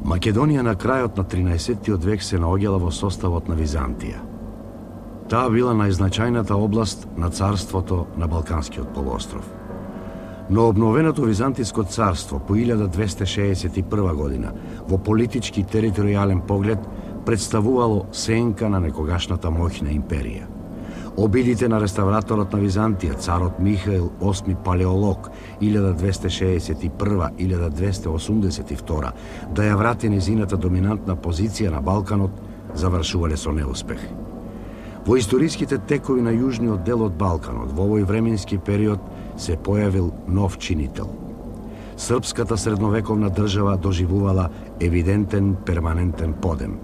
Македонија на крајот на 13-тиот век се наоѓала во составот на Византија. Таа била најзначајната област на царството на Балканскиот полуостров. Но обновеното Византиско царство по 1261 година во политички и територијален поглед представувало сенка на некогашната моќна империја. Обидите на реставраторот на Византија, царот Михаил VIII Палеолог, 1261-1282, да ја врати низината доминантна позиција на Балканот, завршувале со неуспех. Во историските текови на јужниот дел од Балканот, во овој временски период се појавил нов чинител. Српската средновековна држава доживувала евидентен перманентен подем.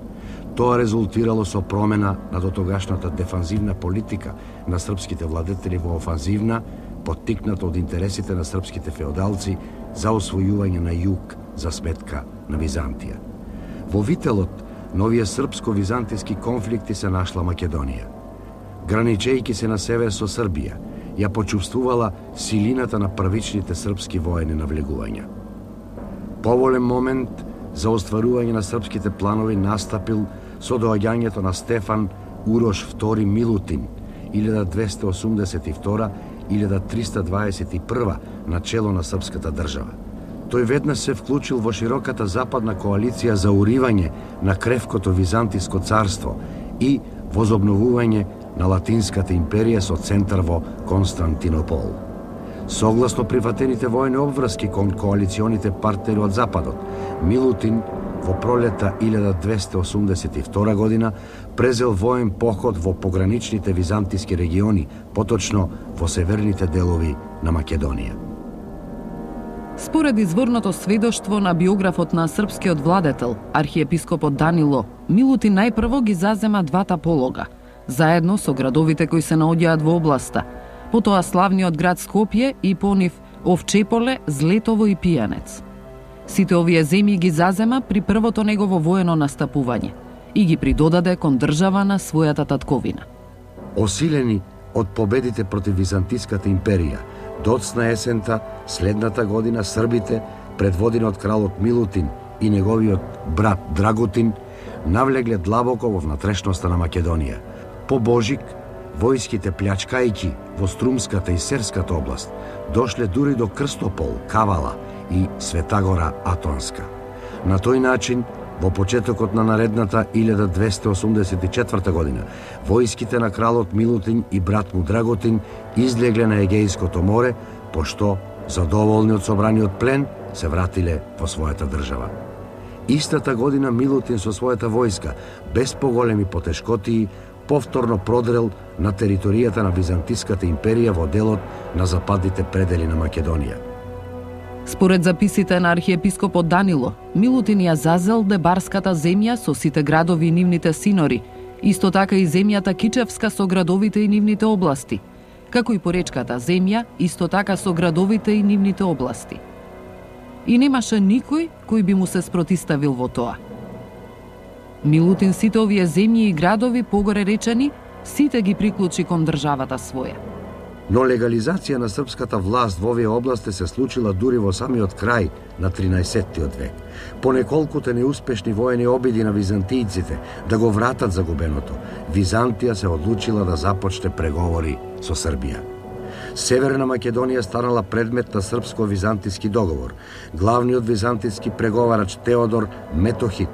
Тоа резултирало со промена на дотогашната дефанзивна политика на српските владетели во офанзивна, поттикната од интересите на српските феодалци за освојување на југ за сметка на Византија. Во вителот на овие српско-византиски конфликти се нашла Македонија. Граничејќи се на север со Србија, ја почувствувала силината на првичните српски воени навлегувања. Поволен момент за остварување на српските планови настапил со доаѓањето на Стефан Урош II Милутин 1222-1321 на чело на српската држава. Тој веднаш се вклучил во широката западна коалиција за уривање на кревкото Византиско царство и возобновување на Латинската империја со центар во Константинопол. Согласно прифатените војни обврски кон коалиционите партнери од Западот, Милутин во пролета 1282 година презел воен поход во пограничните византиски региони, поточно во северните делови на Македонија. Според изворното сведоштво на биографот на српскиот владетел, архиепископот Данило, Милутин најпрво ги зазема двата полога, заедно со градовите кои се наоѓаат во областа, потоа славниот град Скопје и по нив Овчеполе, Злетово и Пијанец. Сите овие земји ги зазема при првото негово воено настапување и ги придодаде кон држава на својата татковина. Осилени од победите против Византиската империја, доцна есента следната година србите, предводени од кралот Милутин и неговиот брат Драгутин, навлегле длабоко во внатрешноста на Македонија. По Божик, војските плячкајки во Струмската и Серската област дошле дури до Крстопол, Кавала и Светагора Атонска. На тој начин, во почетокот на наредната 1284 година, војските на кралот Милутин и брат му Драгутин излегле на Егејското море, пошто, задоволни од собраниот плен, се вратиле во својата држава. Истата година Милутин со својата војска, без поголеми потешкотии, повторно продрел на територијата на Византиската империја во делот на западните предели на Македонија. Според записите на архиепископот Данило, Милутин ја зазел Дебарската земја со сите градови и нивните синори, исто така и земјата Кичевска со градовите и нивните области, како и поречката земја, исто така со градовите и нивните области. И немаше никој кој би му се спротиставил во тоа. Милутин сите овие земји и градови, погоре речени, сите ги приклучи кон државата своја. Но легализација на српската власт во овие области се случила дури во самиот крај на 13-тиот век. По неколкуте неуспешни воени обиди на византијците да го вратат загубеното, Византија се одлучила да започне преговори со Србија. Северна Македонија станала предмет на српско-византиски договор. Главниот византиски преговарач Теодор Метохит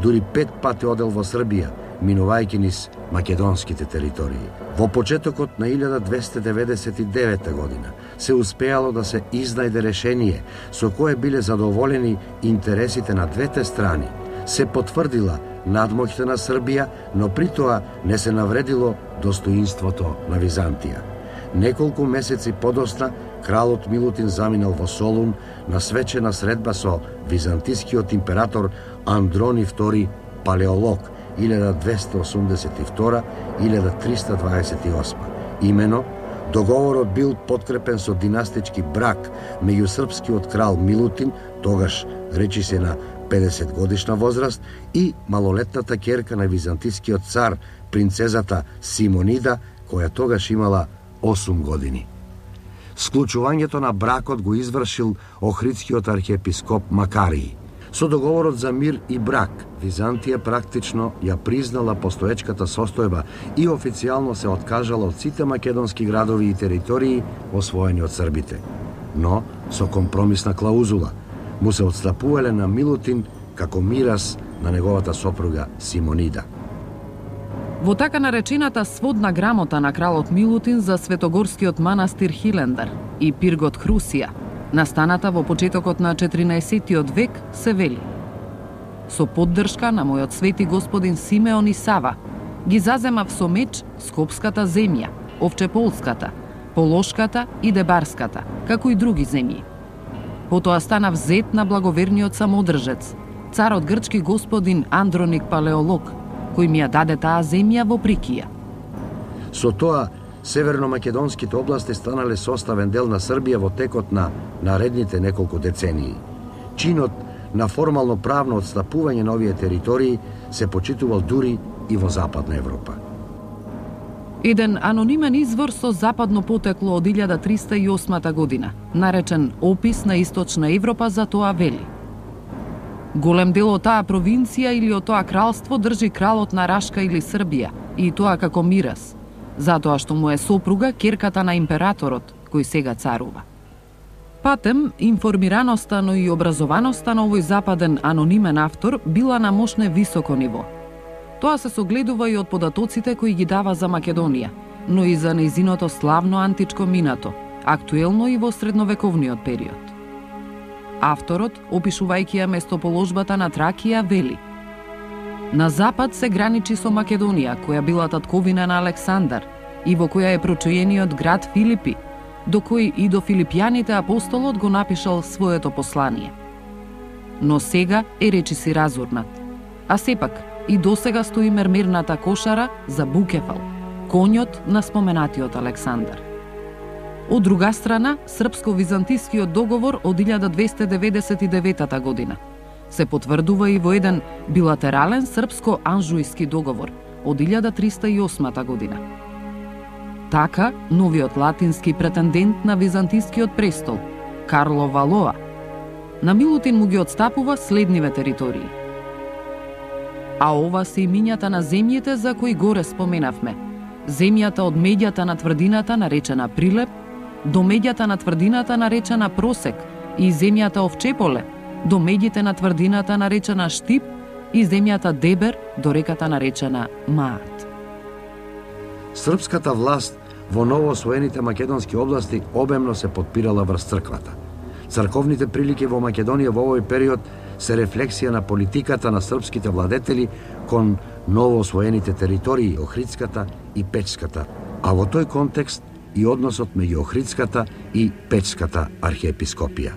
дури 5 пати одел во Србија, минувајќи низ македонските територии. Во почетокот на 1299 година се успеало да се изнајде решение со кое биле задоволени интересите на двете страни. Се потврдила надмоќта на Србија, но при тоа не се навредило достоинството на Византија. Неколку месеци подосна, кралот Милутин заминал во Солун на свечена средба со византискиот император Андрони II Палеолог 1282-1328. Имено, договорот бил подкрепен со династички брак меѓу српскиот крал Милутин, тогаш речи се на 50 годишна возраст, и малолетната ќерка на византискиот цар, принцезата Симонида, која тогаш имала 8 години. Склучувањето на бракот го извршил охридскиот архиепископ Макарии. Со договорот за мир и брак, Византија практично ја признала постоечката состојба и официјално се откажала од сите македонски градови и територии освоени од србите. Но, со компромисна клаузула, му се отстапувале на Милутин како мирас на неговата сопруга Симонида. Во така наречената сводна грамота на кралот Милутин за светогорскиот манастир Хилендар и пиргот Хрусија, настаната во почетокот на 14 век, се вели: со поддршка на мојот свети господин Симеон и Сава, ги заземав со меч Скопската земја, Овчеполската, Полошката и Дебарската, како и други земји. Потоа станав зет на благоверниот самодржец, царот грчки господин Андроник Палеолог, кој ми ја даде таа земја во Прикија. Со тоа, северно-македонските области станале составен дел на Србија во текот на наредните неколку децении. Чинот на формално правно отстапување на овие територии се почитувал дури и во Западна Европа. Еден анонимен извор со западно потекло од 1308 година, наречен Опис на Источна Европа, за тоа вели: голем дел од таа провинција или од тоа кралство држи кралот на Рашка или Србија, и тоа како мирас, затоа што му е сопруга керката на императорот, кој сега царува. Патем, информираноста, но и образованоста на овој западен анонимен автор била на мощне високо ниво. Тоа се согледува и од податоците кои ги дава за Македонија, но и за нејзиното славно античко минато, актуелно и во средновековниот период. Авторот, опишувајќи ја местоположбата на Тракија, вели: на запад се граничи со Македонија, која била татковина на Александар и во која е прочуениот град Филипи, до кој и до филипјаните апостолот го напишал своето послание. Но сега е речиси разурнат, а сепак и досега стои мермерната кошара за Букефал, конјот на споменатиот Александар. Од друга страна, српско-византискиот договор од 1299 година се потврдува и во еден билатерален српско-анжујски договор од 1308 година. Така, новиот латински претендент на византискиот престол, Карло Валоа, на Милутин му ги отстапува следниве територии. А ова се имињата на земјите за кои горе споменавме. Земјата од меѓата на тврдината наречена Прилеп, до меѓата на тврдината наречена Просек, и земјата Овчеполе, до меѓите на тврдината наречена Штип, и земјата Дебер, до реката наречена Маат. Српската власт во новоосвоените македонски области обемно се подпирала врз црквата. Црковните прилики во Македонија во овој период се рефлексија на политиката на српските владетели кон новоосвоените територии Охридската и Печската, а во тој контекст и односот меѓу Охридската и Печската архиепископија.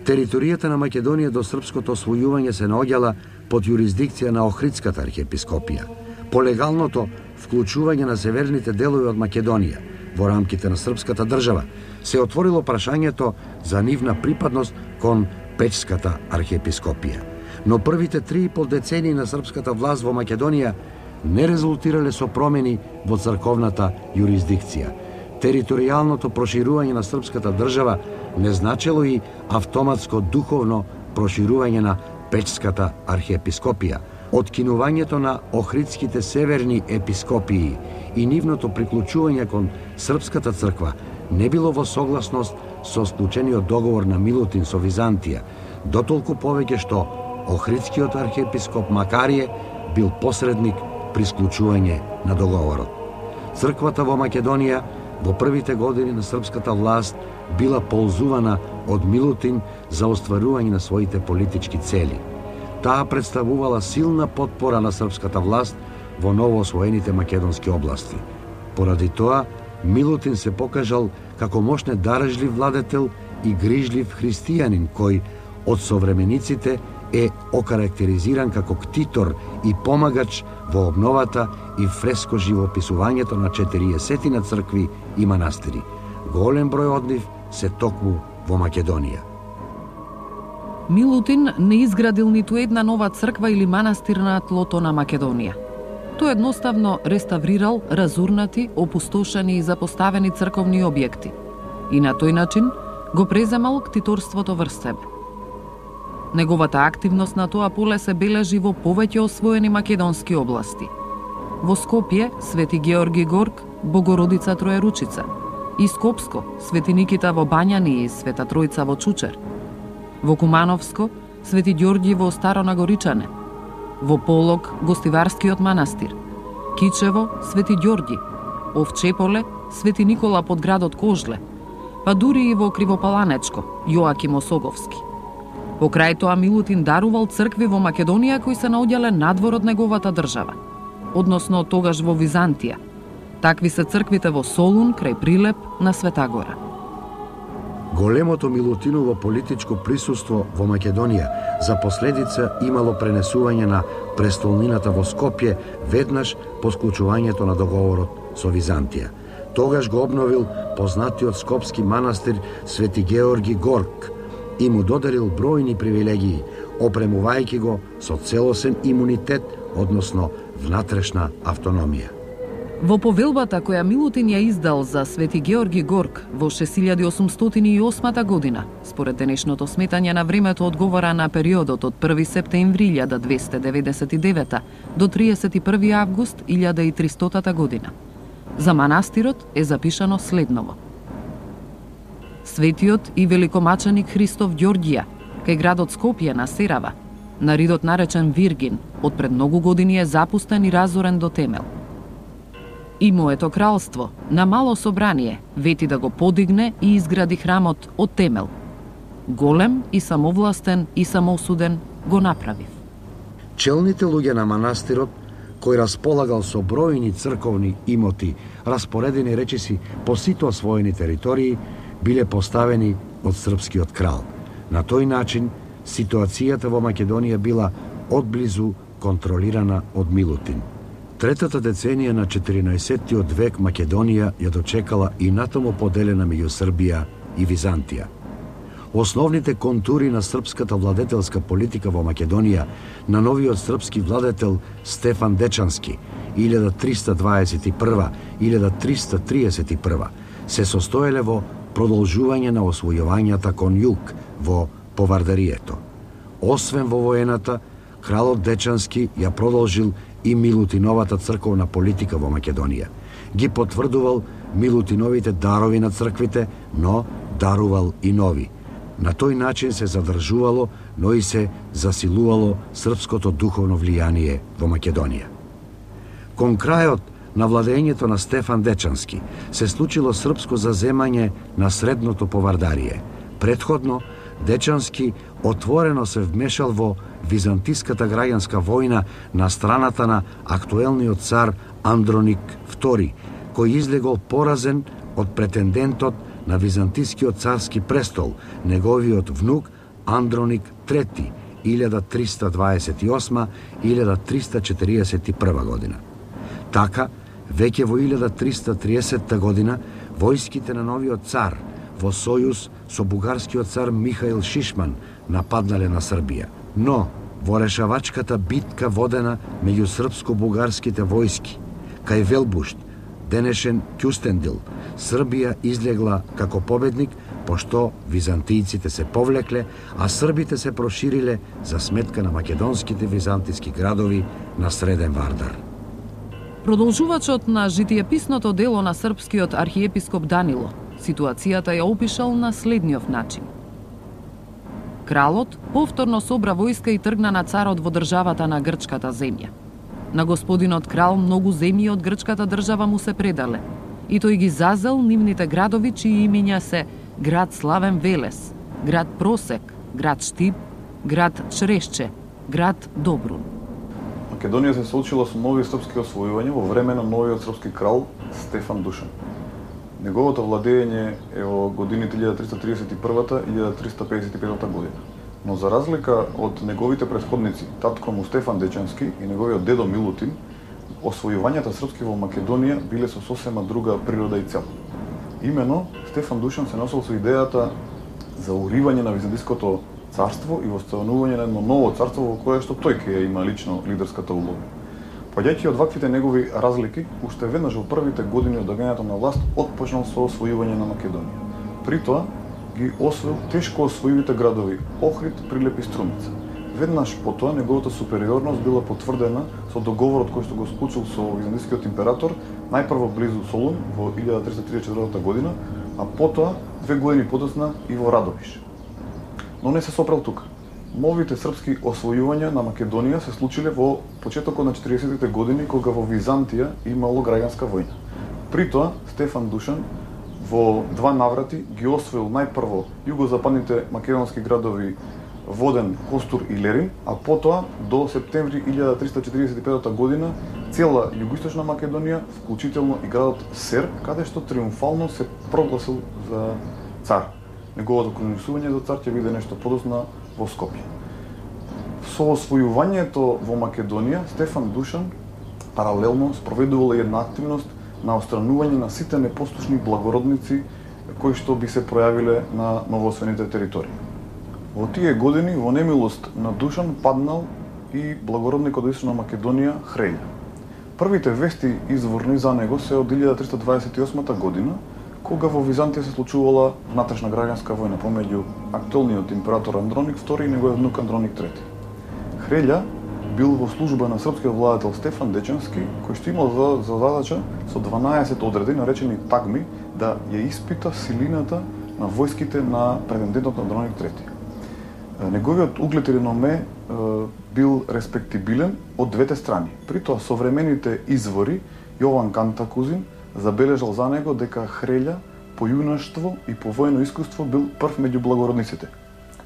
Територијата на Македонија до српското освојување се наоѓала под јурисдикција на Охридската архиепископија. По легалното вклучување на северните делови од Македонија во рамките на српската држава се отворило прашањето за нивна припадност кон Печската архиепископија. Но првите 3,5 децении на српската власт во Македонија не резултирале со промени во црковната јурисдикција. Територијалното проширување на српската држава не значело и автоматско духовно проширување на Печската архиепископија. Откинувањето на охридските северни епископии и нивното приклучување кон српската црква не било во согласност со склучениот договор на Милутин со Византија, дотолку повеќе што Охридскиот архиепископ Макарije бил посредник при склучување на договорот. Црквата во Македонија во првите години на српската власт била ползувана од Милутин за остварување на своите политички цели. Таа представувала силна потпора на српската власт во новоосвоените македонски области. Поради тоа, Милутин се покажал како мощне дарежлив владетел и грижлив христијанин кој од современиците е окарактеризиран како ктитор и помагач во обновата и фреско живописувањето на 40 цркви и манастири. Голем број од нив се токму во Македонија. Милутин не изградил ниту една нова црква или манастир на тлото на Македонија. Тој едноставно реставрирал разурнати, опустошени и запоставени црковни објекти и на тој начин го преземал ктиторството врз себе. Неговата активност на тоа поле се бележи во повеќе освоени македонски области. Во Скопје, Свети Георги Горк, Богородица Троеручица. И Скопско, Свети Никита во Бањани и Света Тројца во Чучер. Во Кумановско, Свети Ѓорѓи во Старо Нагоричане. Во Полог, Гостиварскиот манастир. Кичево, Свети Ѓорѓи. Овчеполе, Свети Никола под градот Кожле. Па дури и во Кривопаланечко, Јоаким Осоговски. Покрај тоа Милутин дарувал цркви во Македонија кои се наоѓале надвор од неговата држава, односно тогаш во Византија. Такви се црквите во Солун, крај Прилеп, на Света Гора. Големото Милутиново политичко присуство во Македонија за последица имало пренесување на престолнината во Скопје веднаш по склучувањето на договорот со Византија. Тогаш го обновил познатиот скопски манастир Свети Георги Горк и му додарил бројни привилегии, опремувајќи го со целосен имунитет, односно внатрешна автономија. Во повелбата која Милутин ја издал за Свети Георги Горк во 6808 година, според денешното сметање на времето одговара на периодот од 1 септември 1299 до 31 август 1300 година. За манастирот е запишано следново. Светиот и великомаченик Христов Ѓорѓија, кај градот Скопје на Серава, наридот наречен Виргин, од пред многу години е запустен и разорен до темел. И моето кралство, на мало собрание, вети да го подигне и изгради храмот од темел. Голем и самовластен и самоосуден го направив. Челните луѓе на манастирот, кој располагал со бројни црковни имоти, распоредени речиси по сите освоени територии, биле поставени од српскиот крал. На тој начин, ситуацијата во Македонија била одблизу контролирана од Милутин. Третата деценија на 14-тиот век Македонија ја дочекала и натаму поделена меѓу Србија и Византија. Основните контури на српската владетелска политика во Македонија на новиот српски владетел Стефан Дечански 1321-1331 се состоеле во продолжување на освојувањата кон југ во Повардарието. Освен во воената, кралот Дечански ја продолжил и Милутиновата црковна политика во Македонија. Ги потврдувал Милутиновите дарови на црквите, но дарувал и нови. На тој начин се задржувало, но и се засилувало српското духовно влијание во Македонија. Кон крајот на владењето на Стефан Дечански се случило српско заземање на средното Повардарие. Претходно, Дечански отворено се вмешал во византиската граѓанска војна на страната на актуелниот цар Андроник II, кој излегол поразен од претендентот на византискиот царски престол, неговиот внук Андроник III, 1328-1341 година. Така, веќе во 1330 година, војските на новиот цар во сојуз со бугарскиот цар Михаил Шишман нападнале на Србија. Но, во решавачката битка водена меѓу српско-бугарските војски, кај Велбушт, денешен Кјустендил, Србија излегла како победник, пошто византијците се повлекле, а србите се прошириле за сметка на македонските византиски градови на Среден Вардар. Продолжувачот на житијеписното дело на српскиот архиепископ Данило ситуацијата ја опишал на следниот начин. Кралот повторно собра војска и тргна на царот во државата на грчката земја. На господинот крал многу земји од грчката држава му се предале, и тој ги зазел нивните градови чии имиња се град Славен Велес, град Просек, град Штип, град Чрешче, град Добрун. Македонија се соочила со нови српски освојувања во време на новиот српски крал Стефан Душан. Неговото владење е во годините 1331-1355 година. Но за разлика од неговите претходници, татко му Стефан Дечански и неговиот дедо Милутин, освојувањата српски во Македонија биле со сосема друга природа и цел. Имено, Стефан Душан се носел со идејата за уривање на византиското царство и востанување на едно ново царство во кое што тој ќе има лично лидерската улога. Поаѓајќи од ваквите негови разлики, уште веднаш во првите години од доаѓањето на власт отпочнал со освојување на Македонија. При тоа, ги освоил тешко освоивите градови Охрид, Прилеп и Струмица. Веднаш потоа неговата супериорност била потврдена со договорот кој што го склучил со византискиот император, најпрво близу Солун во 1334 година, а потоа 2 години подоцна и во Радовиш. Но не се сопрел тука. Новите српски освојувања на Македонија се случиле во почетокот на 40-тите години, кога во Византија имало граѓанска војна. При тоа, Стефан Душан во 2 наврати ги освоил најпрво југозападните македонски градови Воден, Костур и Лерин, а потоа до септември 1345 година цела југоисточна Македонија, вклучително и градот Сер, каде што триумфално се прогласил за цар. Неговото кронисување за цар ќе биде нешто подоцна во Скопје. Со освојувањето во Македонија, Стефан Душан паралелно спроведувал една активност на отстранување на сите непослушни благородници кои што би се пројавиле на новоосвоените територии. Во тие години во немилост на Душан паднал и благородникот од Источна Македонија Хрелја. Првите вести изворни за него се од 1328 година, кога во Византија се случувала внатрешна граѓанска војна помеѓу актуелниот император Андроник II и неговиот внук Андроник III. Хрелја бил во служба на српскиот владетел Стефан Дечански, кој што имал за задача со 12 одреди, наречени тагми, да ја испита силината на војските на претендентот на Андроник III. Неговиот углед и реноме бил респектибилен од двете страни. При тоа современите извори Јован Кантакузин забележал за него дека Хрелја по јунаштво и по војно искуство бил прв меѓу благородниците.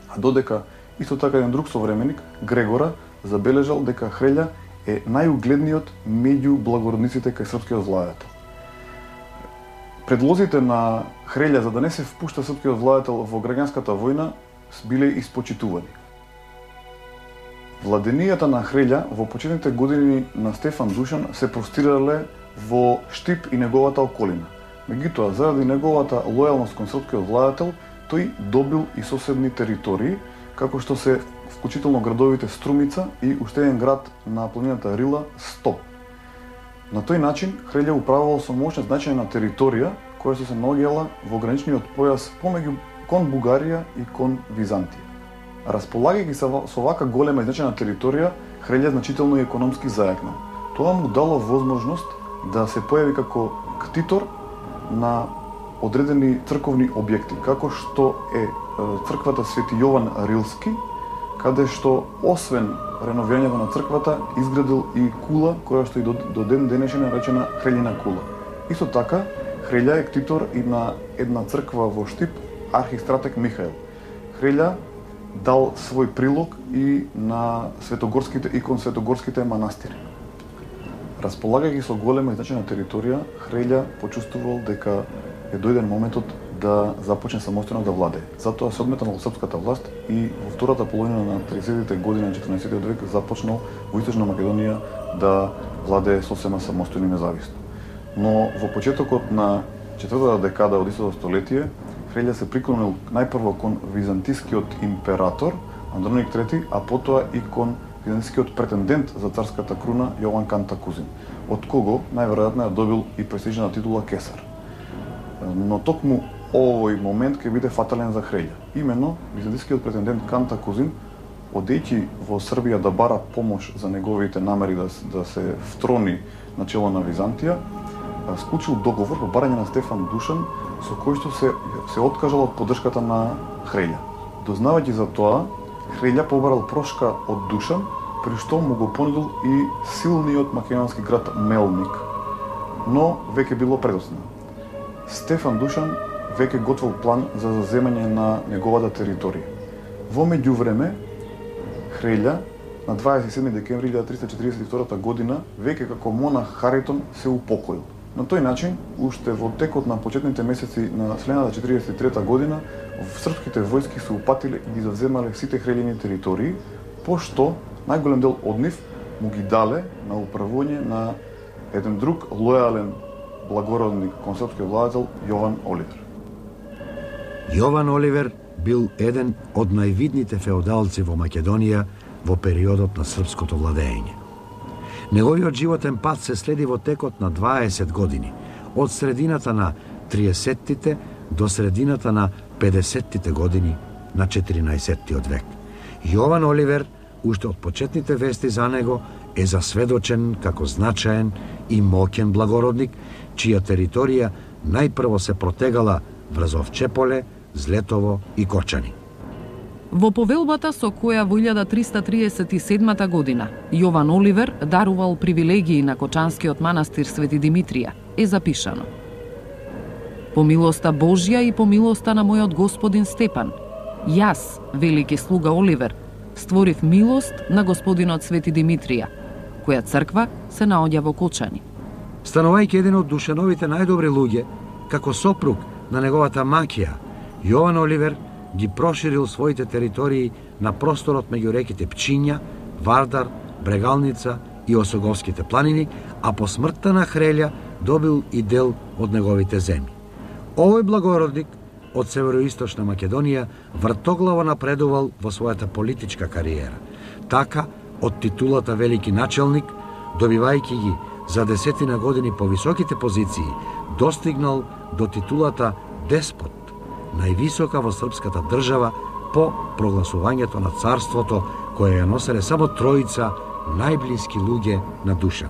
А додека исто така еден друг современик, Грегора, забележал дека Хрелја е најугледниот меѓу благородниците кај српскиот владетел. Предлозите на Хрелја за да не се впушта српскиот владетел во граѓанската војна биле испочитувани. Владенијата на Хрелја во почетните години на Стефан Душан се простирале во Штип и неговата околина. Меѓутоа, заради неговата лојалност кон српскиот владетел, тој добил и соседни територии, како што се вклучително градовите Струмица и уште еден град на планината Рила, Стоп. На тој начин Хрелја управувал со мощна значајна територија која се наоѓала во граничниот појас помеѓу кон Бугарија и кон Византија. Располагајќи со вака голема и значајна територија, Хрелја значително и економски зајакнал. Тоа му дало возможност да се појави како ктитор на одредени црковни објекти, како што е црквата Свети Јован Рилски, каде што освен реновирањето на црквата изградил и кула која што и до ден денешен е наречена Хрелјина кула. Исто така, Хрелја е ктитор и на една црква во Штип, архистратег Михаил. Хрелја дал свој прилог и на светогорските и кон светогорските манастири. Располагајќи со голема и значајна територија, Хрелја почувствувал дека е дојден моментот да започне самостојно да владее. Затоа се одметнал во српската власт и во втората половина на 30-тите години на 14 век започнал во Источна Македонија да владее сосема самостојно и независно. Но во почетокот на четвртата декада од истото столетие, Хрелја се приклонил најпрво кон византискиот император Андроник III, а потоа и кон византискиот претендент за царската круна Јован Кантакузин, од кого најверојатно ја добил и престижна титула Кесар. Но токму овој момент ќе биде фатален за Хрелја. Именно византискиот претендент Кантакузин, одејќи во Србија да бара помош за неговите намери да се втрони на чело на Византија, склучил договор во барање на Стефан Душан со кој што се откажал од поддршката на Хрелја. Дознавајќи за тоа, Хрелја побарал прошка од Душан, при што му го понудил и силниот македонски град Мелник, но веќе било предоцна. Стефан Душан веќе готвил план за заземање на неговата територија. Во меѓувреме, Хрелја на 27 декември 1342 година веќе како монах Харитон се упокоил. На тој начин, уште во текот на почетните месеци на следната 43 година, српските војски се упатиле и ги заземале сите Хрелјини територии, пошто најголем дел од нив му ги дале на управување на еден друг лојален благородник кон српскиот владетел Јован Оливер. Јован Оливер бил еден од највидните феодалци во Македонија во периодот на српското владење. Неговиот животен пат се следи во текот на 20 години, од средината на 30-тите до средината на 50-тите години на 14-тиот век. Јован Оливер, уште од почетните вести за него, е засведочен како значаен и моќен благородник, чија територија најпрво се протегала врз Овчеполе, Злетово и Корчани. Во повелбата со која во 1337 година Јован Оливер дарувал привилегии на Кочанскиот манастир Свети Димитрија е запишано: По милоста Божја и по милоста на мојот господин Степан, јас, велики слуга Оливер, створив милост на господинот Свети Димитрија, која црква се наоѓа во Кочани. Станувајќи еден од Душановите најдобри луѓе, како сопруг на неговата макија, Јован Оливер ги проширил своите територии на просторот меѓу реките Пчиња, Вардар, Брегалница и Осоговските планини, а по смртта на Хрелја добил и дел од неговите земји. Овој благородник од североисточна Македонија вртоглаво напредувал во својата политичка кариера. Така, од титулата велики начелник, добивајќи ги за 10 години по високите позиции, достигнал до титулата деспот, највисока во српската држава по прогласувањето на царството, кое ја носеле само тројца најблиски луѓе на Душан.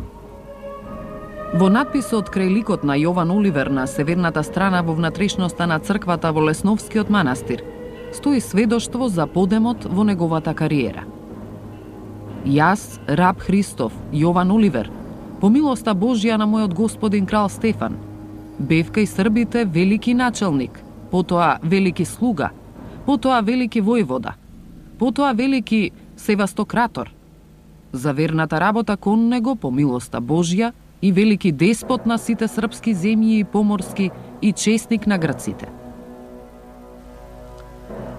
Во надписот крај ликот на Јован Оливер на северната страна во внатрешноста на црквата во Лесновскиот манастир стои сведоштво за подемот во неговата кариера. Јас, раб Христов, Јован Оливер, по милоста Божја на мојот господин крал Стефан, бев кај србите велики начелник, потоа велики слуга, потоа велики војвода, потоа велики севастократор. За верната работа кон него по милоста Божја и велики деспот на сите српски земји и поморски и честник на граците.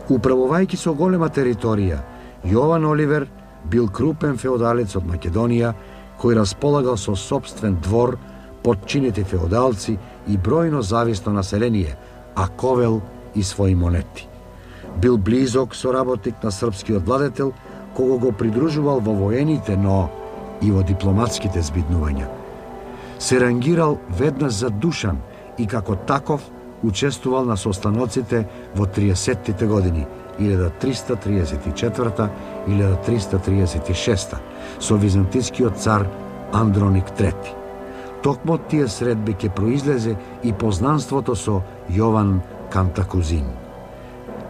Управувајќи со голема територија, Јован Оливер бил крупен феодалец од Македонија, кој располагал со собствен двор, подчинети феодалци и бројно зависно население, а ковел и своји монети. Бил близок соработник на српскиот владетел, кого го придружувал во воените, но и во дипломатските збиднувања. Се рангирал веднаш за Душан и како таков учествувал на состаноците во 30-тите години, 1334-1336 со византискиот цар Андроник III. Токму од тие средби ќе произлезе и познанството со Јован Кантакузин.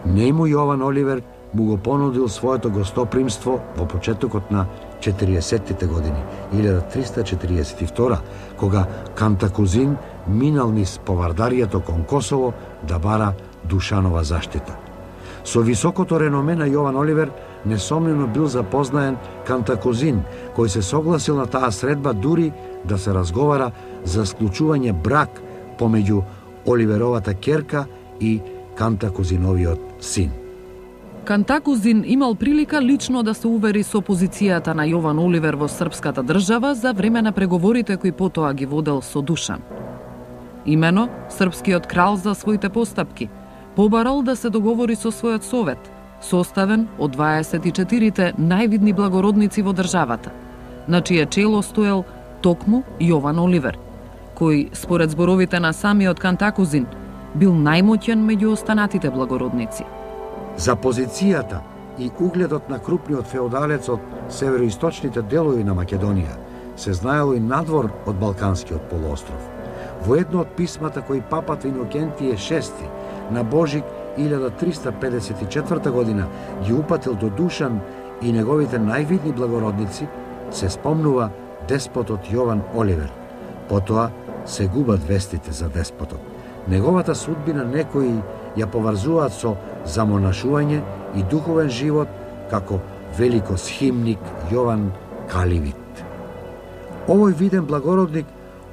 Нему Јован Оливер му го понудил своето гостопримство во почетокот на 40-тите години, 1342, кога Кантакузин минал низ повардаријето кон Косово да бара Душанова заштита. Со високото реноме на Јован Оливер несомнено бил запознаен Кантакузин, кој се согласил на таа средба дури да се разговара за склучување брак помеѓу Оливеровата ќерка и Кантакузиновиот син. Кантакузин имал прилика лично да се увери со позицијата на Јован Оливер во српската држава за време на преговорите кои потоа ги водел со Душан. Имено, српскиот крал за своите постапки побарал да се договори со својот совет, составен од 24 највидни благородници во државата, на чие чело стоел токму Јован Оливер, кој, според зборовите на самиот Кантакузин, бил најмоќен меѓу останатите благородници. За позицијата и угледот на крупниот феодалец од североисточните делови на Македонија се знаело и надвор од Балканскиот полуостров. Во едно од писмата кои папата Инокентије VI на Божик 1354 година ги упатил до Душан и неговите највидни благородници, се спомнува деспотот Јован Оливер. Потоа се губат вестите за деспотот. Неговата судбина некои ја поврзуваат со замонашување и духовен живот како великосхимник Јован Каливит. Овој виден благородник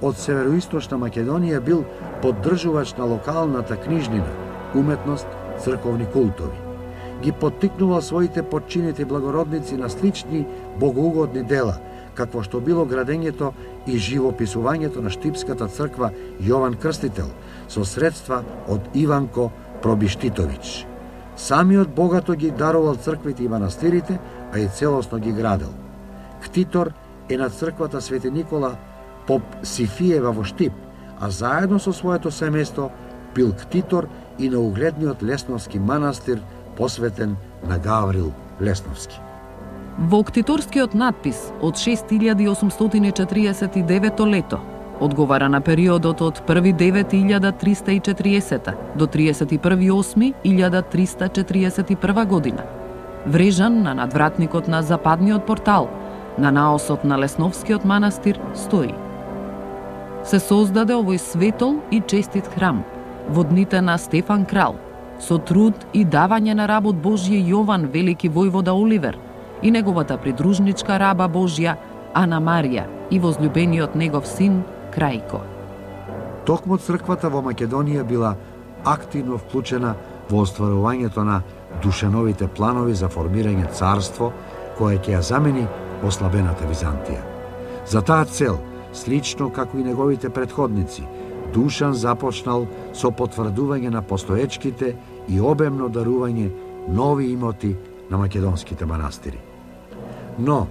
од североисточна Македонија бил поддржувач на локалната книжнина, уметност, црковни култови. Ги поттикнувал своите подчинети благородници на слични богоугодни дела, какво што било градењето и живописувањето на Штипската црква Јован Крстител со средства од Иванко Пробиштитовиќ. Самиот богато ги дарувал црквите и манастирите, а и целосно ги градел. Ктитор е на црквата Свети Никола поп Сифиева во Штип, а заедно со своето семејство бил ктитор и на угледниот Лесновски манастир посветен на Гаврил Лесновски. Во ктиторскиот надпис од 6849 лето одговара на периодот од 1.9.1340 до 31.8.1341 година. Врежан на надвратникот на западниот портал, на наосот на Лесновскиот манастир, стои: се создаде овој светол и честит храм во дните на Стефан Крал, со труд и давање на работ Божје Јован, велики војвода Оливер, и неговата придружничка раба Божја Ана Марија и возлюбениот негов син Крајко. Токму црквата во Македонија била активно вклучена во остварувањето на Душановите планови за формирање царство кое ќе ја замени ослабената Византија. За таа цел, слично како и неговите претходници, Душан започнал со потврдување на постоечките и обемно дарување нови имоти на македонските манастири. Но,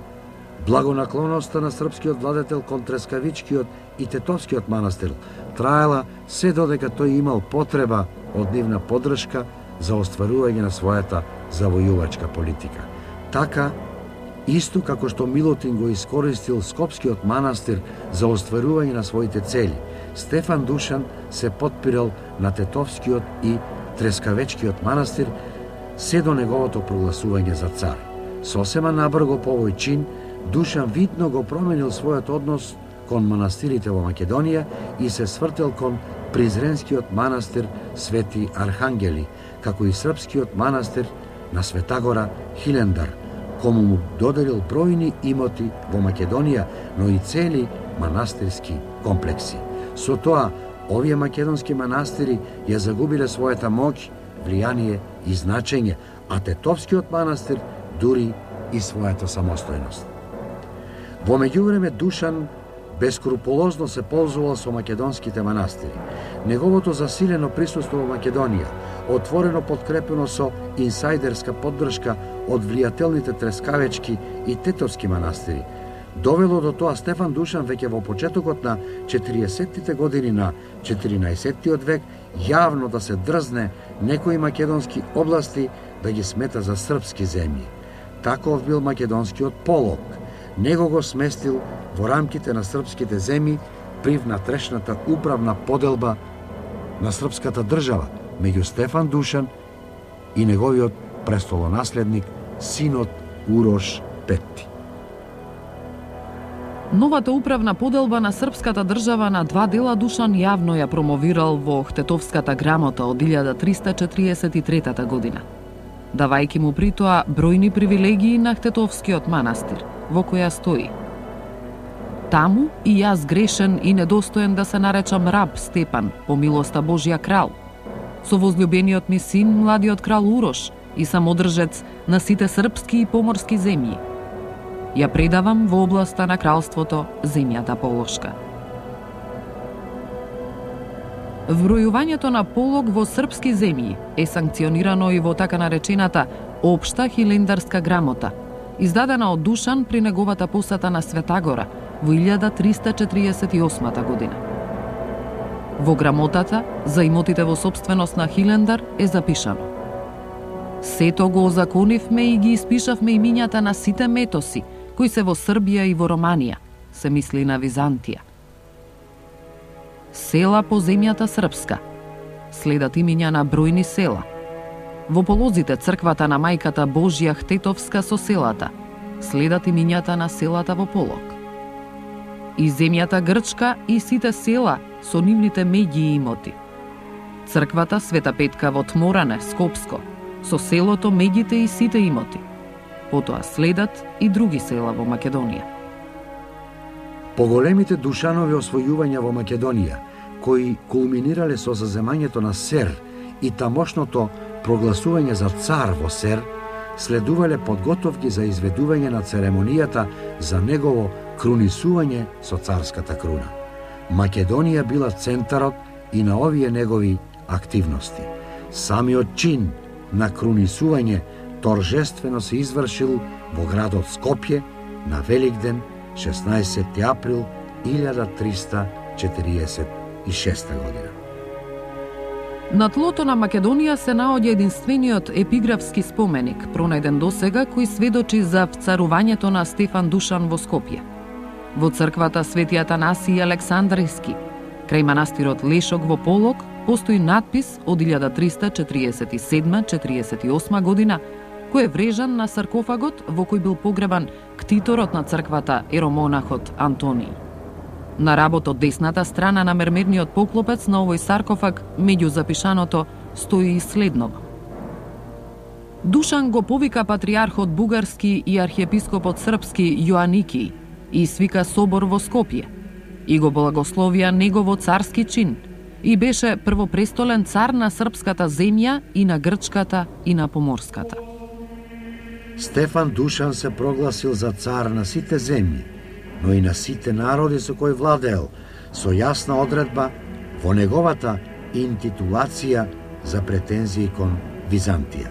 благонаклоноста на српскиот владетел кон Трескавичкиот и Тетовскиот манастир траела се додека тој имал потреба од нивна поддршка за остварување на својата завојувачка политика. Така, исто како што Милутин го искористил Скопскиот манастир за остварување на своите цели, Стефан Душан се подпирал на Тетовскиот и Трескавечкиот манастир се до неговото прогласување за цар. Сосема набрго по овој чин, Душан видно го променил својот однос кон манастирите во Македонија и се свртел кон Призренскиот манастир Свети Архангели, како и српскиот манастир на Светагора Хилендар, кому му доделил бројни имоти во Македонија, но и цели манастирски комплекси. Со тоа, овие македонски манастири ја загубиле својата моќ, влијание и значење, а Тетовскиот манастир дури и својата самостојност. Во меѓувреме Душан бескрупулозно се ползувал со македонските манастири. Неговото засилено присуство во Македонија, отворено подкрепено со инсайдерска поддршка од влијателните Трескавечки и Тетовски манастири, довело до тоа Стефан Душан веќе во почетокот на 40-тите години на 14-тиот век јавно да се дрзне некои македонски области да ги смета за српски земји. Таков бил македонскиот полог. Него го сместил во рамките на српските земји при внатрешната управна поделба на српската држава меѓу Стефан Душан и неговиот престолонаследник, синот Урош Петти. Новата управна поделба на српската држава на два дела Душан јавно ја промовирал во Хтетовската грамота од 1343 година, давајќи му при тоа бројни привилегии на Хтетовскиот манастир, во која стои: таму и јас грешен и недостоен да се наречам раб Степан, по милоста Божја крал, со возлюбениот ми син, младиот крал Урош, и самодржец на сите српски и поморски земји, ја предавам во областа на кралството земјата Полошка. Вбројувањето на полог во српски земји е санкционирано и во така наречената Општа хилендарска грамота, издадена од Душан при неговата посета на Светагора во 1348 година. Во грамотата за имотите во сопственост на Хилендар е запишано: сето го озаконивме и ги испишавме имињата на сите метоси кои се во Србија и во Романија, се мисли на Византија. Села по земјата српска, следат имиња на бројни села. Во полозите црквата на мајката Божја Хтетовска со селата, следат имињата на селата во полог. И земјата Грчка и сите села со нивните меѓи имоти. Црквата Света Петка во Тморане, Скопско, со селото, меѓите и сите имоти. Потоа следат и други села во Македонија. Поголемите Душанови освојувања во Македонија, кои кулминирале со заземањето на Сер и тамошното прогласување за цар во Сер, следувале подготовки за изведување на церемонијата за негово крунисување со царската круна. Македонија била центарот и на овие негови активности. Самиот чин на крунисување торжествено се извршил во градот Скопје на Великден, 16 април 1346 година. На тлото на Македонија се наоѓа единствениот епиграфски споменик, пронајден досега, кој сведочи за вцарувањето на Стефан Душан во Скопје. Во црквата Свети Атанасиј Александревски, крај манастирот Лешок во Полог, постои надпис од 1347-48 година, кој е врежан на саркофагот во кој бил погребан ктиторот на црквата еромонахот Антониј. На работ од десната страна на мермерниот поклопец на овој саркофаг, меѓу запишаното, стои и следново. Душан го повика патриархот бугарски и архиепископот српски Јоаники и свика собор во Скопје и го благословија негово царски чин и беше првопрестолен цар на српската земја и на грчката и на поморската. Стефан Душан се прогласил за цар на сите земји, но и на сите народи со кои владеел, со јасна одредба во неговата интитулација за претензии кон Византија.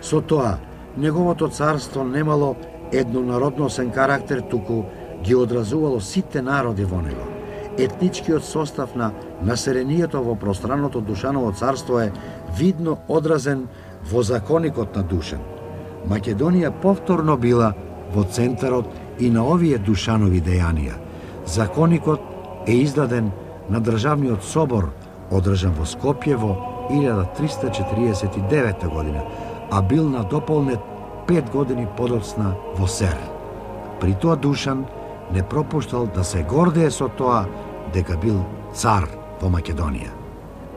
Со тоа, неговото царство немало еднонародносен карактер, туку ги одразувало сите народи во него. Етничкиот состав на населението во пространното Душаново царство е видно одразен во законикот на Душан. Македонија повторно била во центарот и на овие Душанови дејанија. Законикот е издаден на Државниот собор, одржан во Скопје во 1349 година, а бил надополнет 5 години подоцна во Сер. При тоа Душан не пропуштал да се гордее со тоа дека бил цар во Македонија.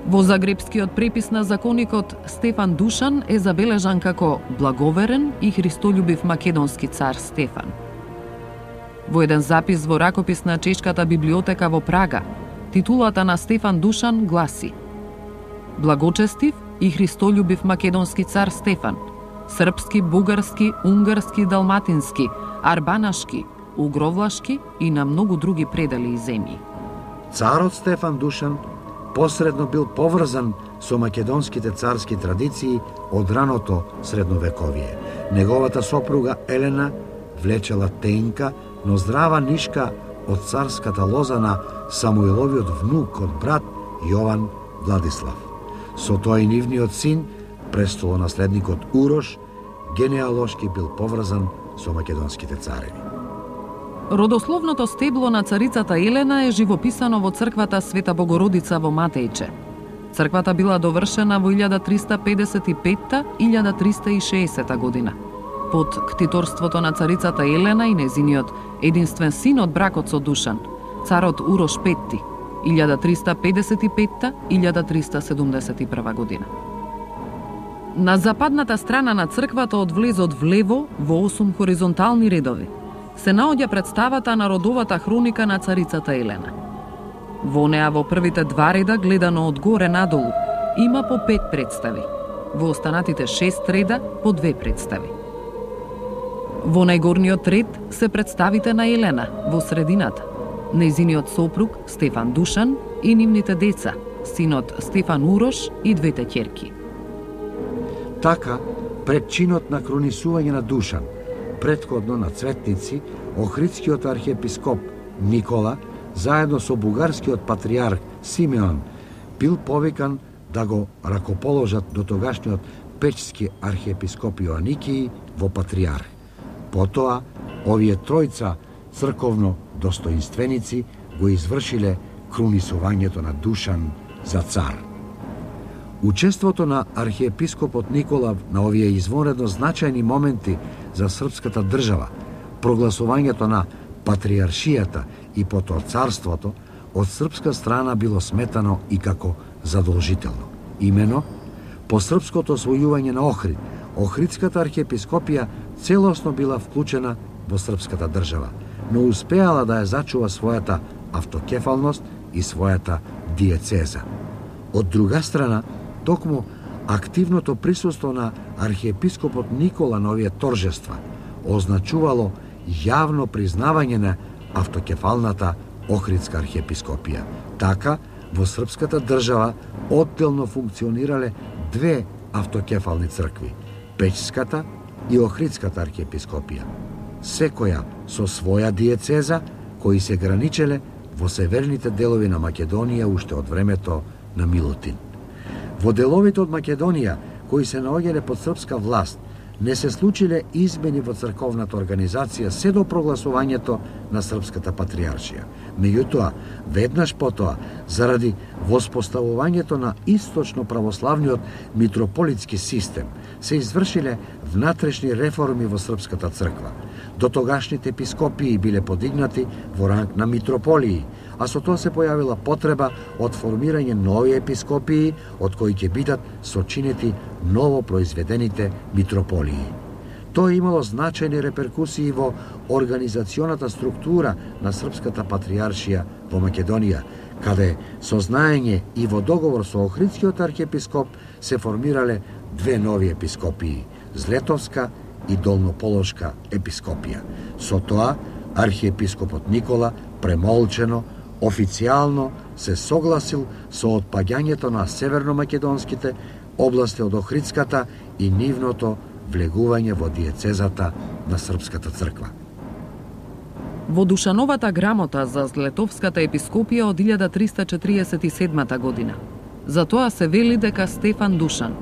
Во загребскиот препис на законикот Стефан Душан е забележан како благоверен и христољубив македонски цар Стефан. Во еден запис во ракопис на Чешката библиотека во Прага, титулата на Стефан Душан гласи: Благочестив и христољубив македонски цар Стефан, српски, бугарски, унгарски, далматински, арбанашки, угровлашки и на многу други предели и земји. Царот Стефан Душан посредно бил поврзан со македонските царски традиции од раното средновековие. Неговата сопруга Елена влечела тенка, но здрава нишка од царската лоза на Самуиловиот внук од брат Јован Владислав. Со тоа и нивниот син, престолонаследникот Урош, генеалошки бил поврзан со македонските цареви. Родословното стебло на царицата Елена е живописано во црквата Света Богородица во Матејче. Црквата била довршена во 1355-1360 година. Под ктиторството на царицата Елена и незиниот единствен син од бракот со Душан, царот Урош Петти, 1355-1371 година. На западната страна на црквата од влезот влево, во 8 хоризонтални редови, се наоѓа представата на родовата хроника на царицата Елена. Во неа во првите 2 реда, гледано од горе надолу, има по 5 представи. Во останатите 6 реда по 2 представи. Во најгорниот ред се представите на Елена, во средината, нејзиниот сопруг Стефан Душан и нивните деца, синот Стефан Урош и 2 ќерки. Така, пред чинот на кронисување на Душан, претходно на цветници, охридскиот архиепископ Никола, заедно со бугарскиот патриарх Симеон, бил повикан да го ракоположат до тогашниот печски архиепископ Јоаникиј во патриарх. Потоа, овие тројца црковно достоинственици го извршиле крунисувањето на Душан за цар. Учеството на архиепископот Никола на овие извонредно значајни моменти за српската држава, прогласувањето на патриаршијата и потоа царството, од српска страна било сметано и како задолжително. Имено, по српското освојување на Охрид, Охридската архиепископија целосно била вклучена во српската држава, но успеала да ја зачува својата автокефалност и својата диецеза. Од друга страна, токму активното присуство на архиепископот Никола на овие торжества означувало јавно признавање на автокефалната Охридска архиепископија. Така, во српската држава одделно функционирале 2 автокефални цркви – Печската и Охридската архиепископија, секоја со своја диецеза, кои се граничеле во северните делови на Македонија уште од времето на Милутин. Во деловите од Македонија, кои се наоѓале под српска власт, не се случиле измени во црковната организација се до прогласувањето на Српската патриаршија. Меѓутоа, веднаш потоа, заради воспоставувањето на источно православниот митрополитски систем, се извршиле внатрешни реформи во Српската црква. Дотогашните епископии биле подигнати во ранг на митрополии, а со тоа се појавила потреба од формирање нови епископии, од кои ќе бидат сочинети ново произведените митрополии. Тоа имало значајни реперкусии во организационата структура на Српската патриаршија во Македонија, каде со знаење и во договор со Охридскиот архиепископ се формирале две нови епископии – Злетовска и Долнополошка епископија. Со тоа, архиепископот Никола премолчено, официјално се согласил со отпаѓањето на северномакедонските области од Охридската и нивното влегување во диецезата на Српската црква. Во Душановата грамота за Злетовската епископија од 1347 година, за тоа се вели дека Стефан Душан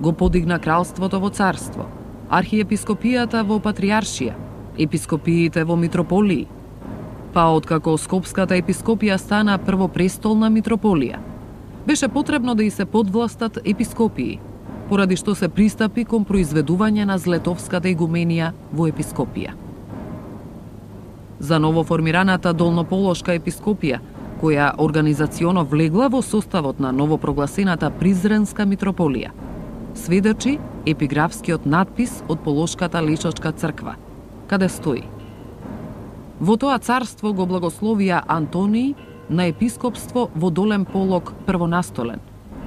го подигна кралството во царство, архиепископијата во патриаршија, епископиите во митрополии, па откако Скопската епископија стана првопрестолна митрополија, беше потребно да и се подвластат епископии, поради што се пристапи кон произведување на Злетовската игуменија во епископија. За новоформираната Долнополошка епископија, која организационо влегла во составот на новопрогласената Призренска митрополија, сведочи епиграфскиот надпис од Полошката Лечачка црква, каде стои: во тоа царство го благословија Антонии на епископство во Долен Полог првонастолен,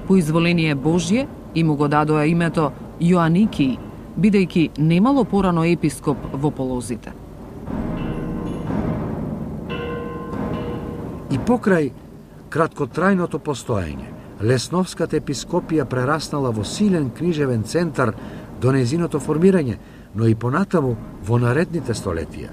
по изволение Божје, и му го дадоа името Јоаникии, бидејќи немало порано епископ во Полозите. И покрај краткотрајното постоење, Лесновската епископија прераснала во силен книжевен центар до незиното формирање, но и понатаму во наредните столетија.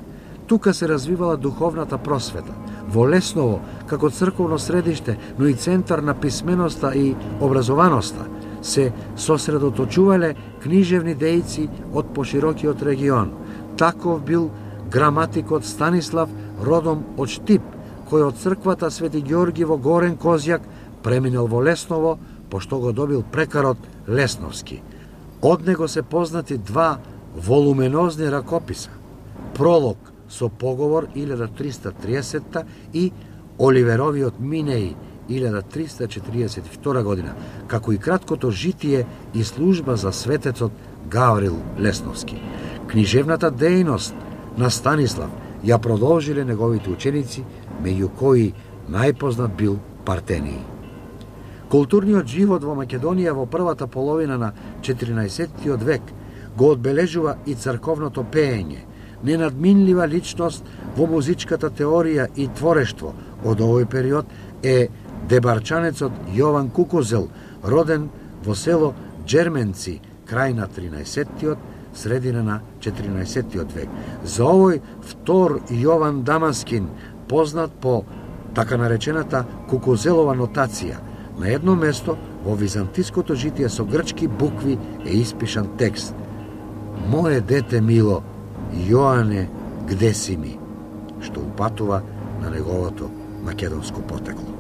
Тука се развивала духовната просвета. Во Лесново, како црковно средиште, но и центар на писменоста и образованоста, се сосредоточувале книжевни дејци од поширокиот регион. Таков бил граматикот Станислав, родом од Штип, кој од црквата Свети Ѓорги во Горен Козјак преминал во Лесново, пошто го добил прекарот Лесновски. Од него се познати два волуменозни ракописа: Пролог со поговор 1330 и Оливеровиот Минеи 1342 година, како и краткото житие и служба за светецот Гаврил Лесновски. Книжевната дејност на Станислав ја продолжиле неговите ученици, меѓу кои најпознат бил Партении. Културниот живот во Македонија во првата половина на 14 век го одбележува и црковното пеење. Ненадминлива личност во музичката теорија и творештво од овој период е дебарчанецот Јован Кукузел, роден во село Джерменци, крај на 13-тиот, средина на 14-тиот век. За овој втор Јован Дамаскин, познат по така наречената Кукузелова нотација, на едно место во византиското житие со грчки букви е испишан текст: Мое дете мило, Јоане, где си ми? Што упатува на неговото македонско потекло.